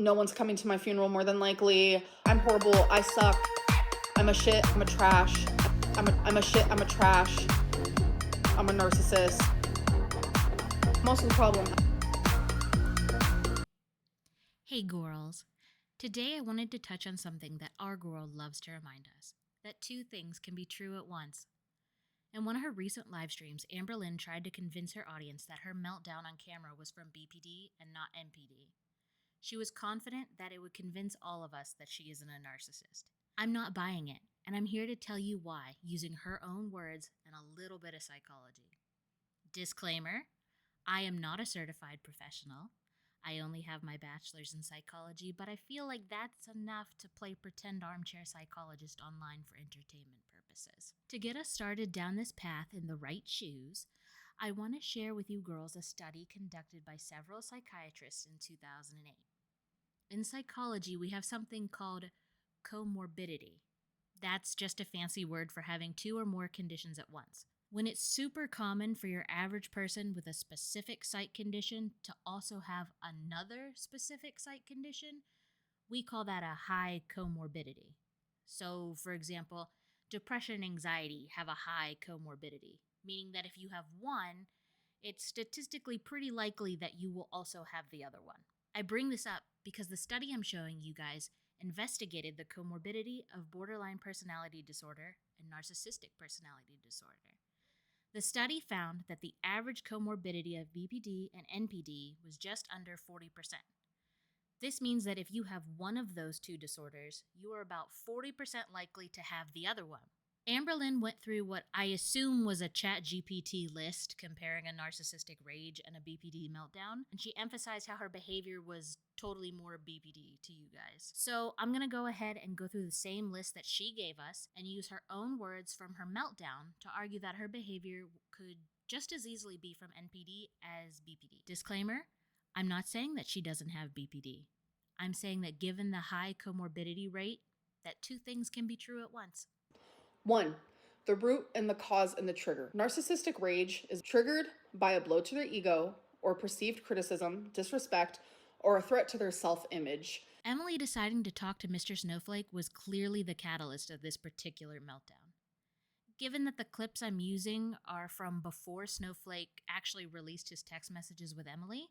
No one's coming to my funeral more than likely. I'm horrible. I suck. I'm a shit. I'm a trash. I'm a shit. I'm a trash. I'm a narcissist. Most of the problem. Hey girls. Today I wanted to touch on something that our girl loves to remind us, that two things can be true at once. In one of her recent live streams, Amberlynn tried to convince her audience that her meltdown on camera was from BPD and not NPD. She was confident that it would convince all of us that she isn't a narcissist. I'm not buying it, and I'm here to tell you why, using her own words and a little bit of psychology. Disclaimer: I am not a certified professional. I only have my bachelor's in psychology, but I feel like that's enough to play pretend armchair psychologist online for entertainment purposes. To get us started down this path in the right shoes, I want to share with you girls a study conducted by several psychiatrists in 2008. In psychology, we have something called comorbidity. That's just a fancy word for having two or more conditions at once. When it's super common for your average person with a specific psych condition to also have another specific psych condition, we call that a high comorbidity. So, for example, depression and anxiety have a high comorbidity, meaning that if you have one, it's statistically pretty likely that you will also have the other one. I bring this up because the study I'm showing you guys investigated the comorbidity of borderline personality disorder and narcissistic personality disorder. The study found that the average comorbidity of BPD and NPD was just under 40%. This means that if you have one of those two disorders, you are about 40% likely to have the other one. Amberlynn went through what I assume was a ChatGPT list comparing a narcissistic rage and a BPD meltdown, and she emphasized how her behavior was totally more BPD to you guys. So I'm going to go ahead and go through the same list that she gave us and use her own words from her meltdown to argue that her behavior could just as easily be from NPD as BPD. Disclaimer: I'm not saying that she doesn't have BPD. I'm saying that given the high comorbidity rate, that two things can be true at once. 1. The root and the cause and the trigger. Narcissistic rage is triggered by a blow to their ego or perceived criticism, disrespect, or a threat to their self-image. Emily deciding to talk to Mr. Snowflake was clearly the catalyst of this particular meltdown. Given that the clips I'm using are from before Snowflake actually released his text messages with Emily,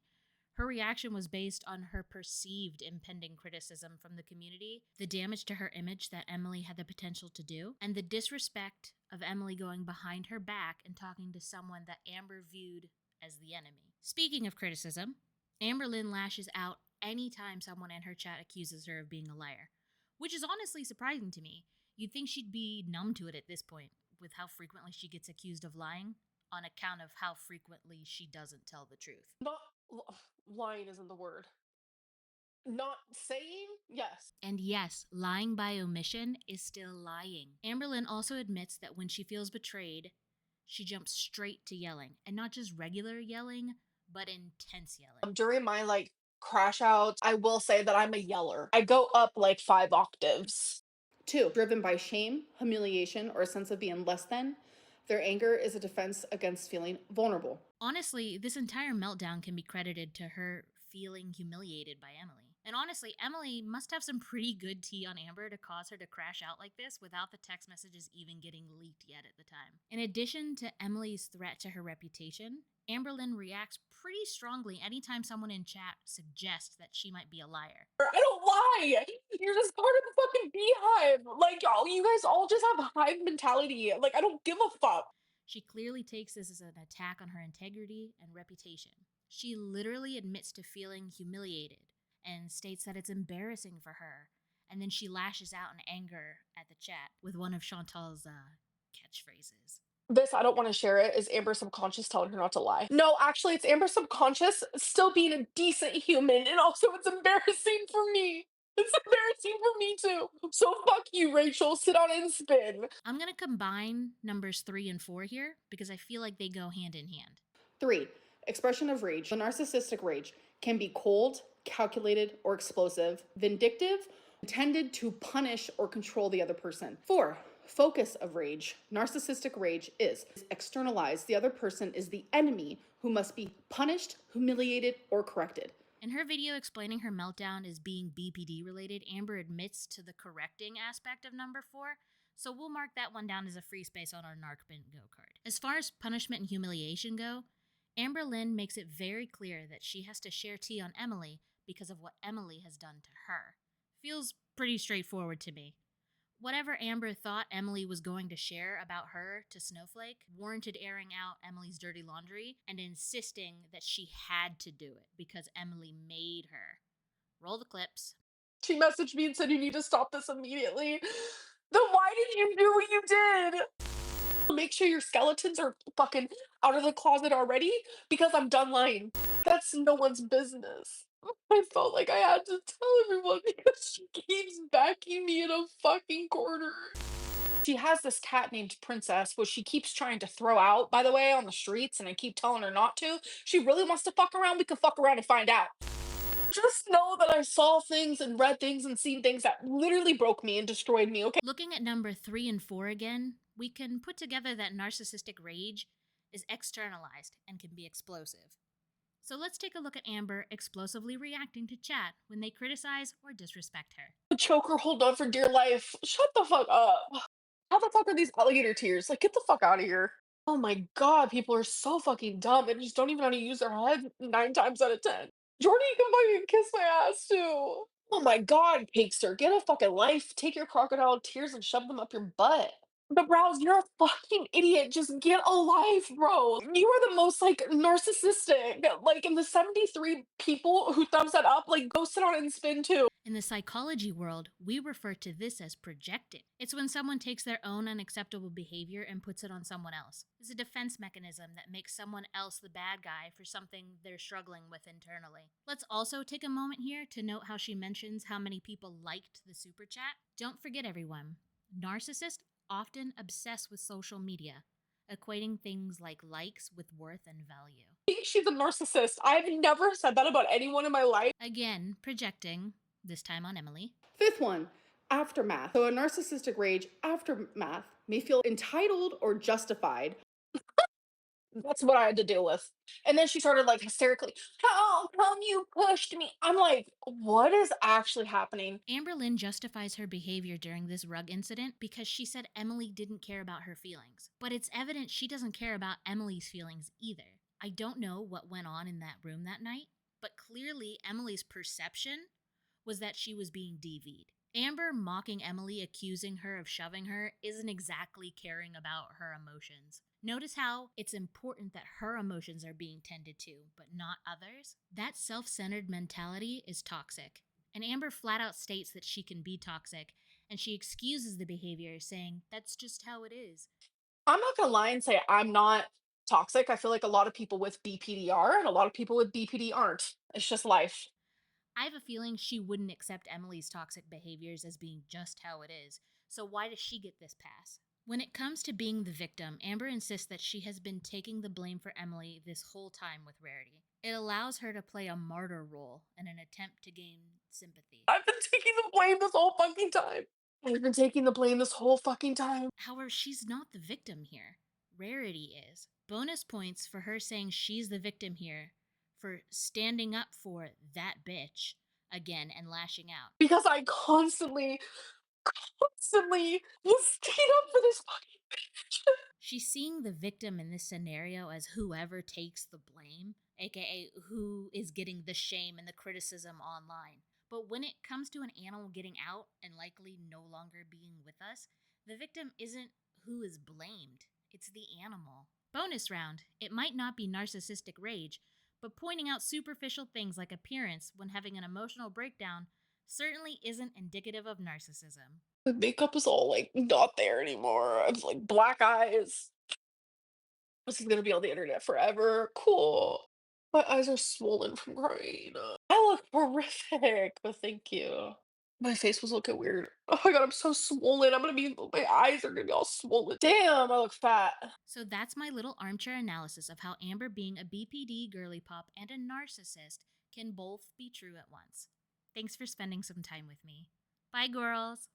her reaction was based on her perceived impending criticism from the community, the damage to her image that Emily had the potential to do, and the disrespect of Emily going behind her back and talking to someone that Amber viewed as the enemy. Speaking of criticism, Amberlynn lashes out anytime someone in her chat accuses her of being a liar, which is honestly surprising to me. You'd think she'd be numb to it at this point, with how frequently she gets accused of lying, on account of how frequently she doesn't tell the truth. Not lying isn't the word. Not saying? Yes. And yes, lying by omission is still lying. Amberlynn also admits that when she feels betrayed, she jumps straight to yelling, and not just regular yelling, but intense yelling. During my crash outs, I will say that I'm a yeller. I go up 5 octaves. 2. Driven by shame, humiliation, or a sense of being less than. Their anger is a defense against feeling vulnerable. Honestly, this entire meltdown can be credited to her feeling humiliated by Emily. And honestly, Emily must have some pretty good tea on Amber to cause her to crash out like this without the text messages even getting leaked yet at the time. In addition to Emily's threat to her reputation, Amberlynn reacts pretty strongly anytime someone in chat suggests that she might be a liar. I don't lie. You're just part of the fucking beehive. Y'all, you guys all just have hive mentality. I don't give a fuck. She clearly takes this as an attack on her integrity and reputation. She literally admits to feeling humiliated and states that it's embarrassing for her, and then she lashes out in anger at the chat with one of Chantal's catchphrases. This, I don't want to share it, is Amber subconscious telling her not to lie. No, actually, it's Amber subconscious still being a decent human, and also it's embarrassing for me. It's embarrassing for me too. So fuck you, Rachel. Sit down and spin. I'm going to combine numbers 3 and 4 here because I feel like they go hand in hand. 3. Expression of rage. The narcissistic rage can be cold, calculated, or explosive, vindictive, intended to punish or control the other person. 4. Focus of rage. Narcissistic rage is externalized. The other person is the enemy who must be punished, humiliated, or corrected. In her video explaining her meltdown as being BPD related, Amber admits to the correcting aspect of number 4, so we'll mark that one down as a free space on our narc bingo card. As far as punishment and humiliation go, Amberlynn makes it very clear that she has to share tea on Emily because of what Emily has done to her. Feels pretty straightforward to me. Whatever Amber thought Emily was going to share about her to Snowflake warranted airing out Emily's dirty laundry and insisting that she had to do it because Emily made her. Roll the clips. She messaged me and said, "You need to stop this immediately." Then why did you do what you did? Make sure your skeletons are fucking out of the closet already because I'm done lying. That's no one's business. I felt like I had to tell everyone because she keeps backing me in a fucking corner. She has this cat named Princess, which she keeps trying to throw out, by the way, on the streets, and I keep telling her not to. She really wants to fuck around. We can fuck around and find out. Just know that I saw things and read things and seen things that literally broke me and destroyed me, okay? Looking at number 3 and 4 again, we can put together that narcissistic rage is externalized and can be explosive. So let's take a look at Amber explosively reacting to chat when they criticize or disrespect her. Choke her, hold on for dear life. Shut the fuck up. How the fuck are these alligator tears? Like, get the fuck out of here. Oh my god, people are so fucking dumb and just don't even know how to use their head 9 times out of 10. Jordan, you can fucking kiss my ass too. Oh my god, Cakester, get a fucking life. Take your crocodile tears and shove them up your butt. But Browse, you're a fucking idiot. Just get a life, bro. You are the most like narcissistic. Like in the 73 people who thumbs that up, like go sit on it and spin too. In the psychology world, we refer to this as projecting. It's when someone takes their own unacceptable behavior and puts it on someone else. It's a defense mechanism that makes someone else the bad guy for something they're struggling with internally. Let's also take a moment here to note how she mentions how many people liked the super chat. Don't forget, everyone, narcissists often obsess with social media, equating things like likes with worth and value. She's a narcissist. I've never said that about anyone in my life. Again, projecting, this time on Emily. Fifth one, aftermath. So a narcissistic rage aftermath may feel entitled or justified. That's what I had to deal with. And then she started like hysterically, "How come you pushed me?" I'm like, what is actually happening? Amberlynn justifies her behavior during this rug incident because she said Emily didn't care about her feelings. But it's evident she doesn't care about Emily's feelings either. I don't know what went on in that room that night, but clearly Emily's perception was that she was being DV'd. Amber mocking Emily, accusing her of shoving her, isn't exactly caring about her emotions. Notice how it's important that her emotions are being tended to, but not others? That self-centered mentality is toxic. And Amber flat out states that she can be toxic, and she excuses the behavior, saying that's just how it is. I'm not gonna lie and say I'm not toxic. I feel like a lot of people with BPD are, and a lot of people with BPD aren't. It's just life. I have a feeling she wouldn't accept Emily's toxic behaviors as being just how it is, so why does she get this pass? When it comes to being the victim, Amber insists that she has been taking the blame for Emily this whole time with Rarity. It allows her to play a martyr role in an attempt to gain sympathy. I've been taking the blame this whole fucking time. I've been taking the blame this whole fucking time. However, she's not the victim here. Rarity is. Bonus points for her saying she's the victim here for standing up for that bitch again and lashing out. Because I constantly will stand up for this fucking bitch. She's seeing the victim in this scenario as whoever takes the blame, aka who is getting the shame and the criticism online. But when it comes to an animal getting out and likely no longer being with us, the victim isn't who is blamed, it's the animal. Bonus round, it might not be narcissistic rage, but pointing out superficial things like appearance when having an emotional breakdown certainly isn't indicative of narcissism. The makeup is all like not there anymore. I have like black eyes. This is gonna be on the internet forever. Cool. My eyes are swollen from crying. I look horrific, but thank you. My face was looking weird. Oh my god, I'm so swollen. My eyes are gonna be all swollen. Damn, I look fat. So that's my little armchair analysis of how Amber being a BPD girly pop and a narcissist can both be true at once. Thanks for spending some time with me. Bye, girls!